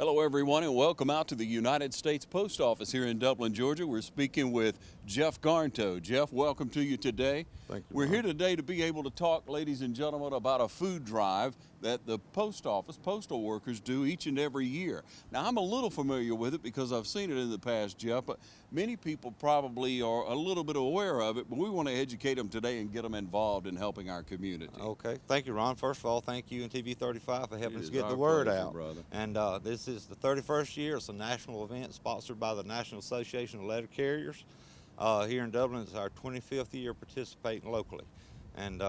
Hello, everyone, and welcome out to the United States Post Office here in Dublin, Georgia. We're speaking with Jeff Garnto. Jeff, welcome to you today. Thank you. We're here today to be able to talk, ladies and gentlemen, about a food drive that the post office, postal workers do each and every year. Now, I'm a little familiar with it because I've seen it in the past, Jeff, but many people probably are a little bit aware of it, but we want to educate them today and get them involved in helping our community. Okay. Thank you, Ron. First of all, thank you and TV 35 for helping us get the word out. Brother. And this is the 31st year. It's a national event sponsored by the National Association of Letter Carriers. Here in Dublin, it's our 25th year participating locally. And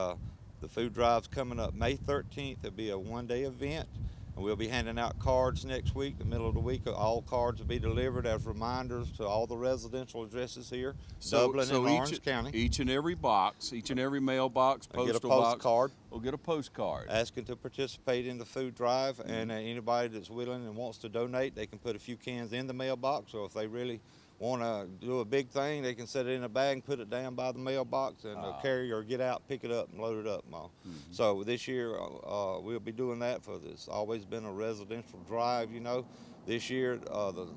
the food drive's coming up May 13th. It'll be a one-day event. And we'll be handing out cards next week. The middle of the week, all cards will be delivered as reminders to all the residential addresses here, Dublin and Orange County. Each and every box, each and every mailbox, postal box, will get a postcard. Asking to participate in the food drive, and anybody that's willing and wants to donate, they can put a few cans in the mailbox, or if they really want to do a big thing, they can set it in a bag and put it down by the mailbox, and the carrier get out, pick it up, and load it up. So this year we'll be doing that for this. It's always been a residential drive, you know. This year the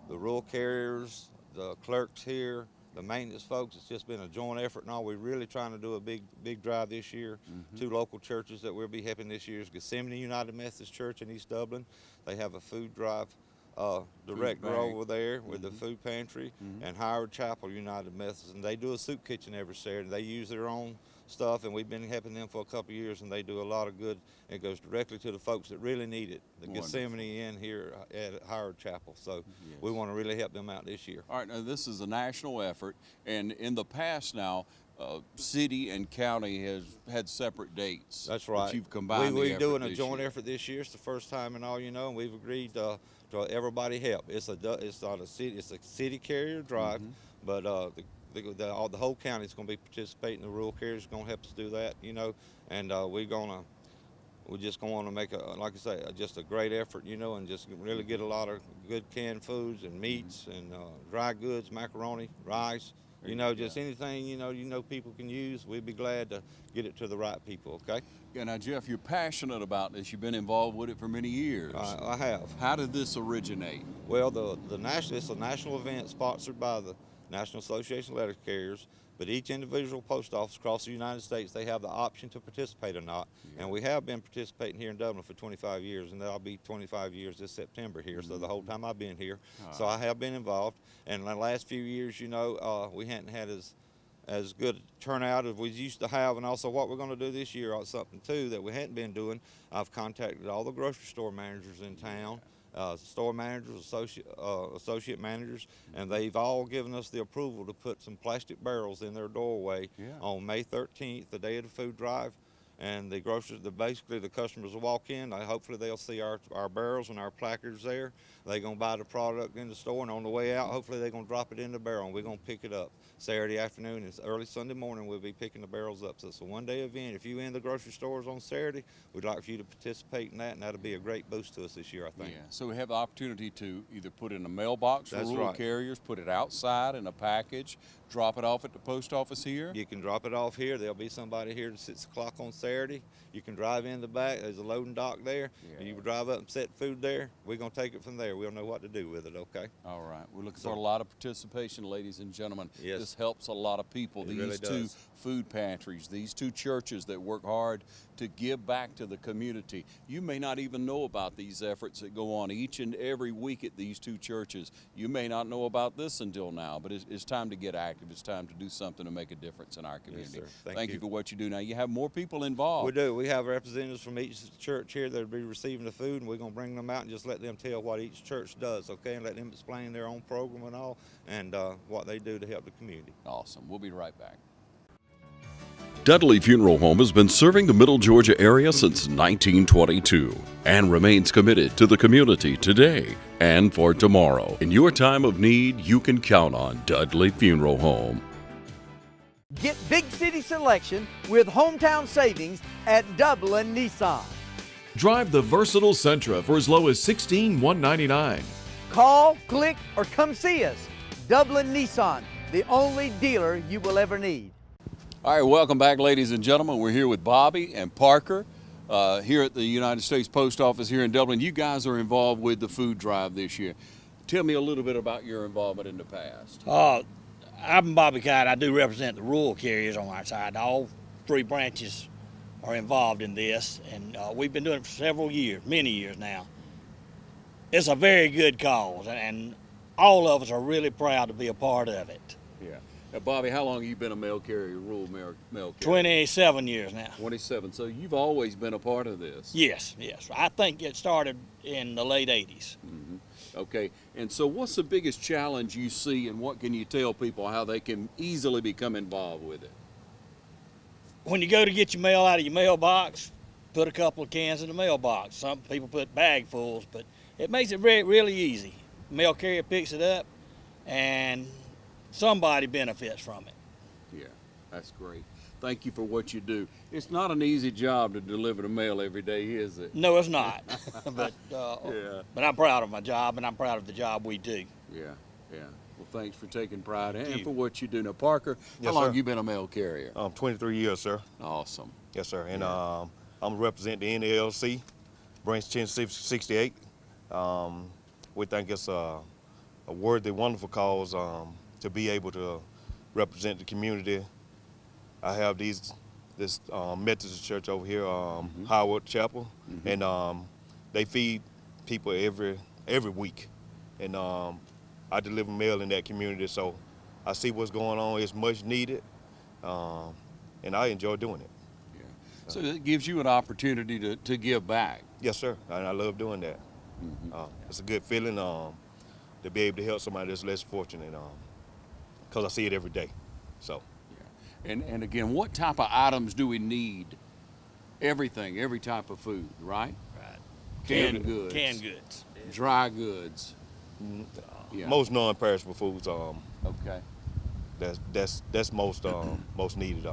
rural carriers, the clerks here, the maintenance folks, it's just been a joint effort and all. We're really trying to do a big drive this year. Two local churches that we'll be helping this year is Gethsemane United Methodist Church in East Dublin. They have a food drive director over there with the food pantry, and Howard Chapel United Methodist, and they do a soup kitchen every Saturday. They use their own stuff, and we've been helping them for a couple of years, and they do a lot of good. It goes directly to the folks that really need it, the Gethsemane in here at Howard Chapel. So we want to really help them out this year. All right, now this is a national effort, and in the past now, city and county has had separate dates. That's right. But you've combined We're doing a joint effort this year. It's the first time in all, you know, and we've agreed to everybody help. It's not a city. It's a city carrier drive, but the whole county is going to be participating. The rural carriers are going to help us do that, you know, and we're just going to make like I say, just a great effort, you know, and just really get a lot of good canned foods and meats and dry goods, macaroni, rice. You know, just anything, you know people can use, we'd be glad to get it to the right people, okay? Yeah, now, Jeff, you're passionate about this. You've been involved with it for many years. I have. How did this originate? Well, it's a national event sponsored by the National Association of Letter Carriers, but each individual post office across the United States, they have the option to participate or not. And we have been participating here in Dublin for 25 years, and that'll be 25 years this September here, so the whole time I've been here. So I have been involved, and in the last few years, you know, we hadn't had as good turnout as we used to have, and also what we're going to do this year, something too that we hadn't been doing. I've contacted all the grocery store managers in town, store managers, associate managers, and they've all given us the approval to put some plastic barrels in their doorway on May 13th, the day of the food drive. And the grocers, basically the customers will walk in. Hopefully they'll see our barrels and our placards there. They're going to buy the product in the store, and on the way out, hopefully they're going to drop it in the barrel, and we're going to pick it up Saturday afternoon. It's early Sunday morning, we'll be picking the barrels up. So it's a one-day event. If you're in the grocery stores on Saturday, we'd like for you to participate in that, and that'll be a great boost to us this year, I think. Yeah, so we have the opportunity to either put it in a mailbox for rural carriers, put it outside in a package, drop it off at the post office here? You can drop it off here. There'll be somebody here at 6 o'clock on Saturday. You can drive in the back. There's a loading dock there. And you can drive up and set food there. We're going to take it from there. We'll know what to do with it, okay? All right. We're looking for a lot of participation, ladies and gentlemen. Yes. This helps a lot of people. These two food pantries, these two churches that work hard to give back to the community. You may not even know about these efforts that go on each and every week at these two churches. You may not know about this until now, but it's time to get active. It's time to do something to make a difference in our community. Yes, Thank you for what you do. Now, you have more people involved. We do. We have representatives from each church here that will be receiving the food, and we're going to bring them out and just let them tell what each church does, okay, and let them explain their own program and all, and what they do to help the community. Awesome. We'll be right back. Dudley Funeral Home has been serving the Middle Georgia area since 1922 and remains committed to the community today and for tomorrow. In your time of need, you can count on Dudley Funeral Home. Get big city selection with hometown savings at Dublin Nissan. Drive the versatile Sentra for as low as $16,199. Call, click, or come see us. Dublin Nissan, the only dealer you will ever need. All right, welcome back, ladies and gentlemen. We're here with Bobby and Parker here at the United States Post Office here in Dublin. You guys are involved with the food drive this year. Tell me a little bit about your involvement in the past. I'm Bobby Kite. I do represent the rural carriers on our side. All three branches are involved in this, and we've been doing it for several years, many years now. It's a very good cause, and all of us are really proud to be a part of it. Yeah. Now, Bobby, how long have you been a mail carrier, rural mail carrier? 27 years now. 27. So you've always been a part of this. Yes. I think it started in the late 80s. Mm-hmm. Okay. And so what's the biggest challenge you see, and what can you tell people how they can easily become involved with it? When you go to get your mail out of your mailbox, put a couple of cans in the mailbox. Some people put bagfuls, but it makes it really easy. Mail carrier picks it up, and somebody benefits from it. Yeah, that's great. Thank you for what you do. It's not an easy job to deliver the mail every day, is it? No, it's not. but Yeah. but I'm proud of my job, and I'm proud of the job we do. Yeah. Well, thanks for taking pride and you. for what you do. Now, Parker, Yes, how long sir. have you been a mail carrier? 23 years, sir. Awesome. Yes, sir. And Yeah. I'm representing the NLC, branch 1068. We think it's a worthy, wonderful cause to be able to represent the community. I have this Methodist church over here, Howard Chapel, and they feed people every week. And I deliver mail in that community, so I see what's going on. It's much needed, and I enjoy doing it. Yeah. So it gives you an opportunity to give back. Yes, sir. And I love doing that. It's a good feeling to be able to help somebody that's less fortunate, because I see it every day. So. And again, what type of items do we need? Everything, every type of food, right? Right. Canned goods. Canned goods. Dry goods. Yeah. Most non-perishable foods. Okay. That's most most needed.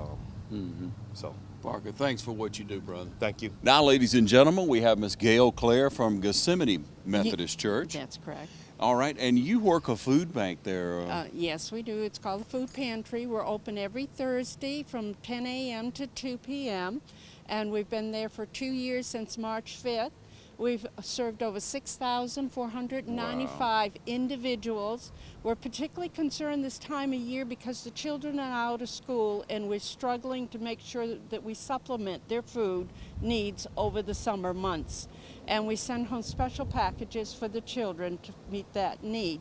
So Parker, thanks for what you do, brother. thank you. Now, ladies and gentlemen, we have Miss Gail Clare from Gethsemane Methodist Church. That's correct. All right, and you work a food bank there. Yes, we do. It's called the Food Pantry. We're open every Thursday from 10 a.m. to 2 p.m. And we've been there for 2 years since March 5th. We've served over 6,495 individuals. We're particularly concerned this time of year because the children are out of school, and we're struggling to make sure that we supplement their food needs over the summer months. And we send home special packages for the children to meet that need.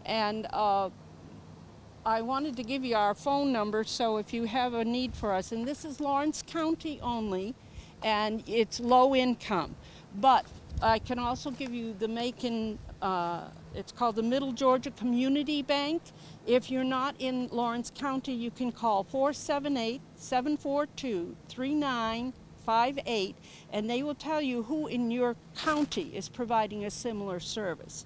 And I wanted to give you our phone number, so if you have a need for us, and this is Lawrence County only, and it's low income. But I can also give you the Macon, it's called the Middle Georgia Community Bank. If you're not in Lawrence County, you can call 478-742-3958, and they will tell you who in your county is providing a similar service.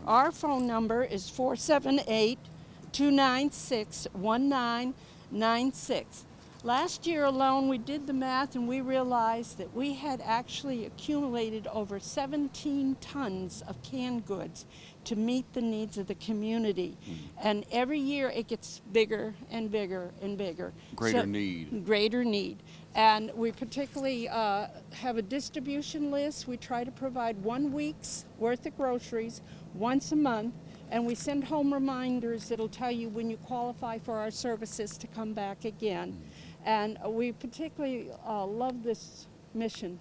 Our phone number is 478-296-1996. Last year alone, we did the math and we realized that we had actually accumulated over 17 tons of canned goods to meet the needs of the community. And every year it gets bigger and bigger and bigger. Greater need. Greater need. And we particularly have a distribution list. We try to provide 1 week's worth of groceries once a month. And we send home reminders that'll tell you when you qualify for our services to come back again. And we particularly love this mission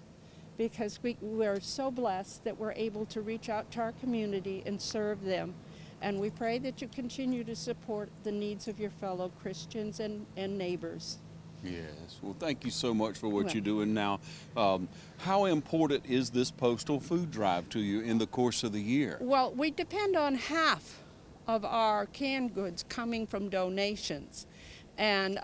because we're so blessed that we're able to reach out to our community and serve them. And we pray that you continue to support the needs of your fellow Christians and neighbors. Yes. Well, thank you so much for what you're doing now. How important is this postal food drive to you in the course of the year? Well, we depend on half of our canned goods coming from donations. And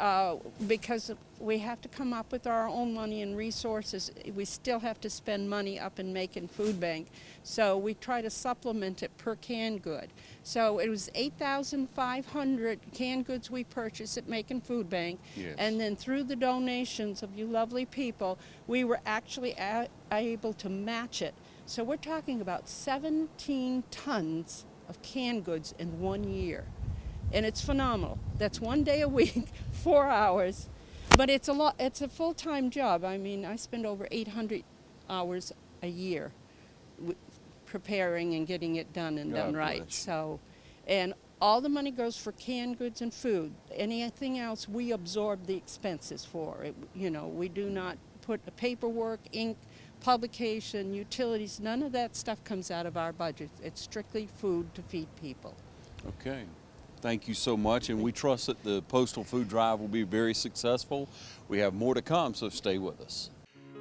because we have to come up with our own money and resources, we still have to spend money up in Macon Food Bank. So we try to supplement it per canned good. So it was 8,500 canned goods we purchased at Macon Food Bank. Yes. And then through the donations of you lovely people, we were actually able to match it. So we're talking about 17 tons of canned goods in 1 year. And it's phenomenal. That's 1 day a week, 4 hours. But it's a lot. It's a full-time job. I mean, I spend over 800 hours a year preparing and getting it done and done right. So, and all the money goes for canned goods and food. Anything else, we absorb the expenses for. You know, we do not put the paperwork, ink, publication, utilities, none of that stuff comes out of our budget. It's strictly food to feed people. Okay. Thank you so much, and we trust that the postal food drive will be very successful. We have more to come, so stay with us.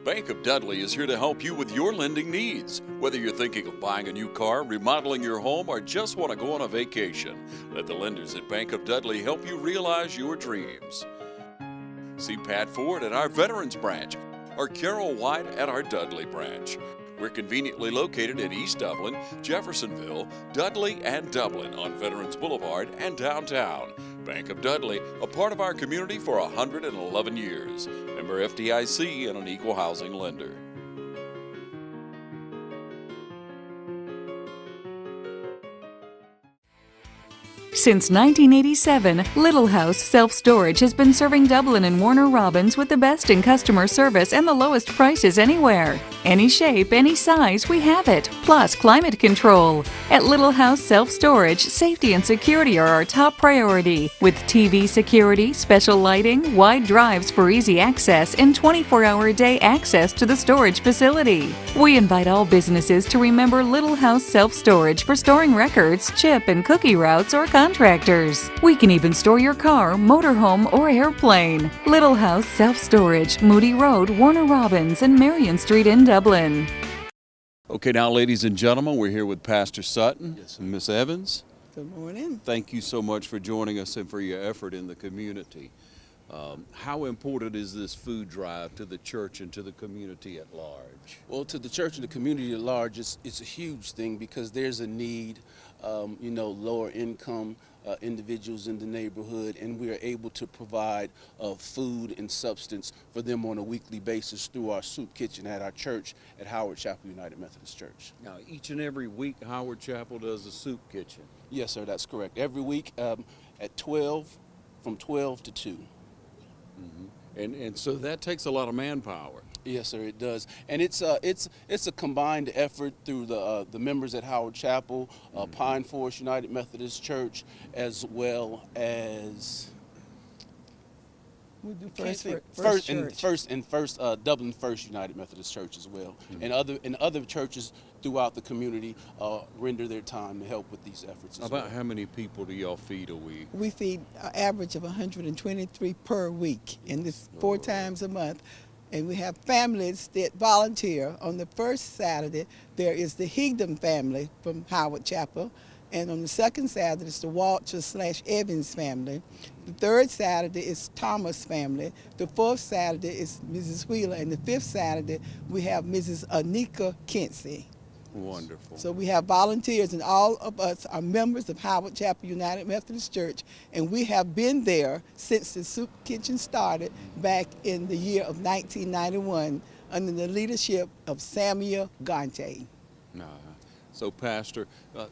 Bank of Dudley is here to help you with your lending needs. Whether you're thinking of buying a new car, remodeling your home, or just want to go on a vacation, let the lenders at Bank of Dudley help you realize your dreams. See Pat Ford at our Veterans Branch or Carol White at our Dudley Branch. We're conveniently located in East Dublin, Jeffersonville, Dudley, and Dublin on Veterans Boulevard and downtown. Bank of Dudley, a part of our community for 111 years. Member FDIC and an equal housing lender. Since 1987, Little House Self-Storage has been serving Dublin and Warner Robins with the best in customer service and the lowest prices anywhere. Any shape, any size, we have it. Plus climate control. At Little House Self-Storage, safety and security are our top priority. With TV security, special lighting, wide drives for easy access, and 24-hour-a-day access to the storage facility. We invite all businesses to remember Little House Self-Storage for storing records, chip and cookie routes, or contractors. We can even store your car, motorhome, or airplane. Little House Self-Storage, Moody Road, Warner Robins, and Marion Street in Dublin. Okay, now, ladies and gentlemen, we're here with Pastor Sutton and Miss Evans. Good morning. Thank you so much for joining us and for your effort in the community. How important is this food drive to the church and to the community at large? Well, to the church and the community at large, it's a huge thing because there's a need, lower income individuals in the neighborhood, and we are able to provide food and substance for them on a weekly basis through our soup kitchen at our church at Howard Chapel United Methodist Church. Now, each and every week, Howard Chapel does a soup kitchen. Yes, sir, that's correct. Every week at 12, from 12 to 2. Mm-hmm. And so that takes a lot of manpower. Yes, sir, it does, and it's a combined effort through the members at Howard Chapel, Pine Forest United Methodist Church, as well as Dublin First United Methodist Church as well, and other churches throughout the community render their time to help with these efforts. About how many people do y'all feed a week? We feed an average of 123 per week, and this 4 times a month. And we have families that volunteer. On the first Saturday, there is the Higdon family from Howard Chapel. And on the second Saturday, it's the Walter/Evans family. The third Saturday is Thomas family. The fourth Saturday is Mrs. Wheeler. And the fifth Saturday, we have Mrs. Anika Kinsey. Wonderful. So we have volunteers, and all of us are members of Howard Chapel United Methodist Church, and we have been there since the soup kitchen started back in the year of 1991 under the leadership of Samuel Gante. So, Pastor,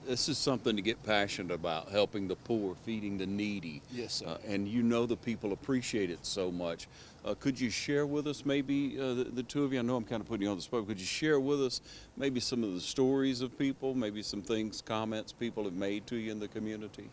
this is something to get passionate about, helping the poor, feeding the needy. Yes, sir. And you know the people appreciate it so much. Could you share with us maybe, the two of you, I know I'm kind of putting you on the spot, could you share with us maybe some of the stories of people, maybe some things, comments people have made to you in the community?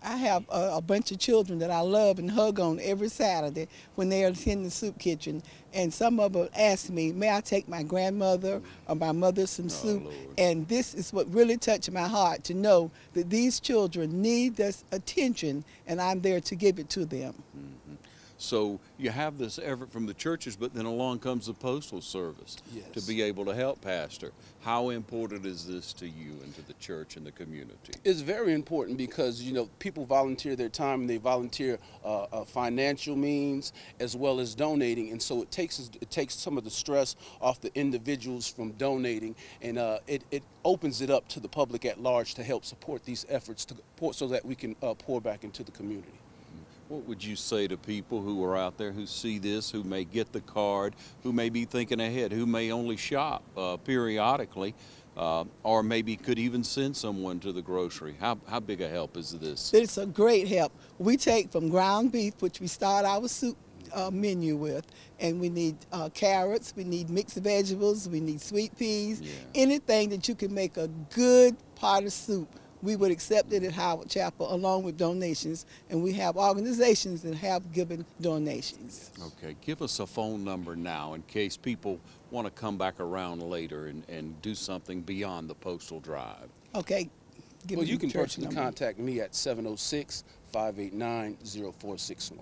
I have a bunch of children that I love and hug on every Saturday when they attend the soup kitchen, and some of them ask me, may I take my grandmother or my mother some soup? Lord. And this is what really touched my heart, to know that these children need this attention, and I'm there to give it to them. Mm-hmm. So you have this effort from the churches, but then along comes the Postal Service to be able to help Pastor. How important is this to you and to the church and the community? It's very important because, people volunteer their time, and they volunteer financial means as well as donating, and so it takes some of the stress off the individuals from donating, and it opens it up to the public at large to help support these efforts so that we can pour back into the community. What would you say to people who are out there who see this, who may get the card, who may be thinking ahead, who may only shop periodically, or maybe could even send someone to the grocery? How big a help is this? It's a great help. We take from ground beef, which we start our soup menu with. And we need carrots, we need mixed vegetables, we need sweet peas, anything that you can make a good pot of soup. We would accept it at Howard Chapel along with donations, and we have organizations that have given donations. Okay, give us a phone number now in case people want to come back around later and do something beyond the postal drive. Okay. Well, you can personally contact me at 706-589-0461.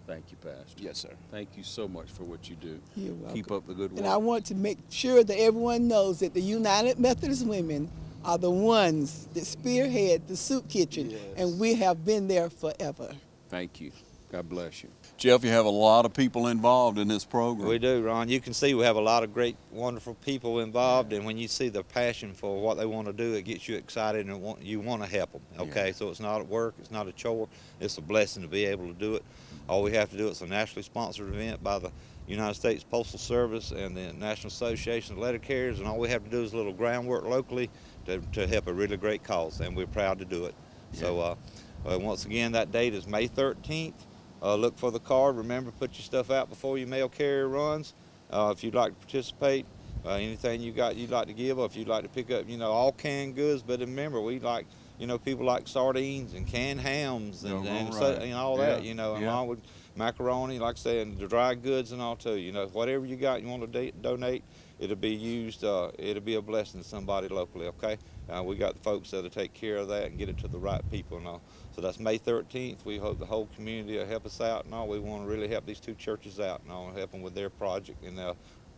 Thank you, Pastor. Yes, sir. Thank you so much for what you do. You're welcome. Keep up the good work. And I want to make sure that everyone knows that the United Methodist Women are the ones that spearhead the soup kitchen, and we have been there forever. Thank you. God bless you. Jeff, you have a lot of people involved in this program. We do, Ron. You can see we have a lot of great, wonderful people involved, and when you see the passion for what they want to do, it gets you excited and you want to help them, okay? So it's not work, it's not a chore, it's a blessing to be able to do it. All we have to do is a nationally sponsored event by the United States Postal Service and the National Association of Letter Carriers, and all we have to do is a little groundwork locally to help a really great cause, and we're proud to do it. So once again, that date is May 13th. Look for the card. Remember, put your stuff out before your mail carrier runs. If you'd like to participate, anything you'd like to give, or if you'd like to pick up, all canned goods. But remember, we like, people like sardines and canned hams and all that, and along with macaroni, like I said, the dry goods and all too. Whatever you got, you want to donate, it'll be used. It'll be a blessing to somebody locally. Okay, we got the folks that'll take care of that and get it to the right people and all. So that's May 13th. We hope the whole community will help us out and all. We want to really help these two churches out and all, help them with their project and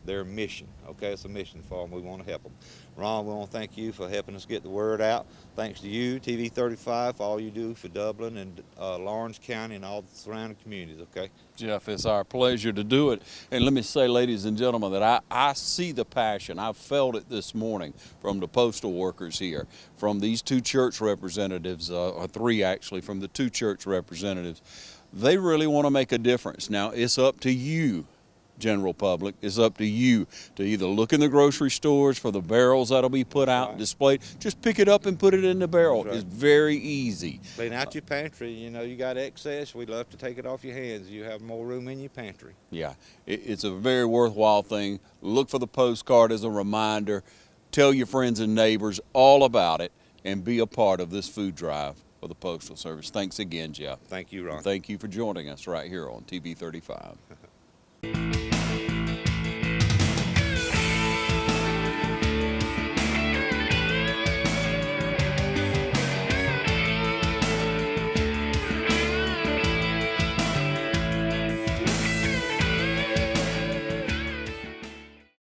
their mission. Okay, it's a mission for them. We want to help them. Ron, we want to thank you for helping us get the word out. Thanks to you, TV 35, for all you do for Dublin and Lawrence County and all the surrounding communities. Okay, Jeff, it's our pleasure to do it. And let me say, ladies and gentlemen, that I see the passion. I've felt it this morning from the postal workers here, from these two church representatives, or three actually, from the two church representatives. They really want to make a difference. Now, it's up to you, general public. It's up to you to either look in the grocery stores for the barrels that'll be put out and displayed. Just pick it up and put it in the barrel. It's very easy. Clean out your pantry. You got excess. We'd love to take it off your hands. You have more room in your pantry. Yeah, it's a very worthwhile thing. Look for the postcard as a reminder. Tell your friends and neighbors all about it and be a part of this food drive for the Postal Service. Thanks again, Jeff. Thank you, Ron. And thank you for joining us right here on TV 35.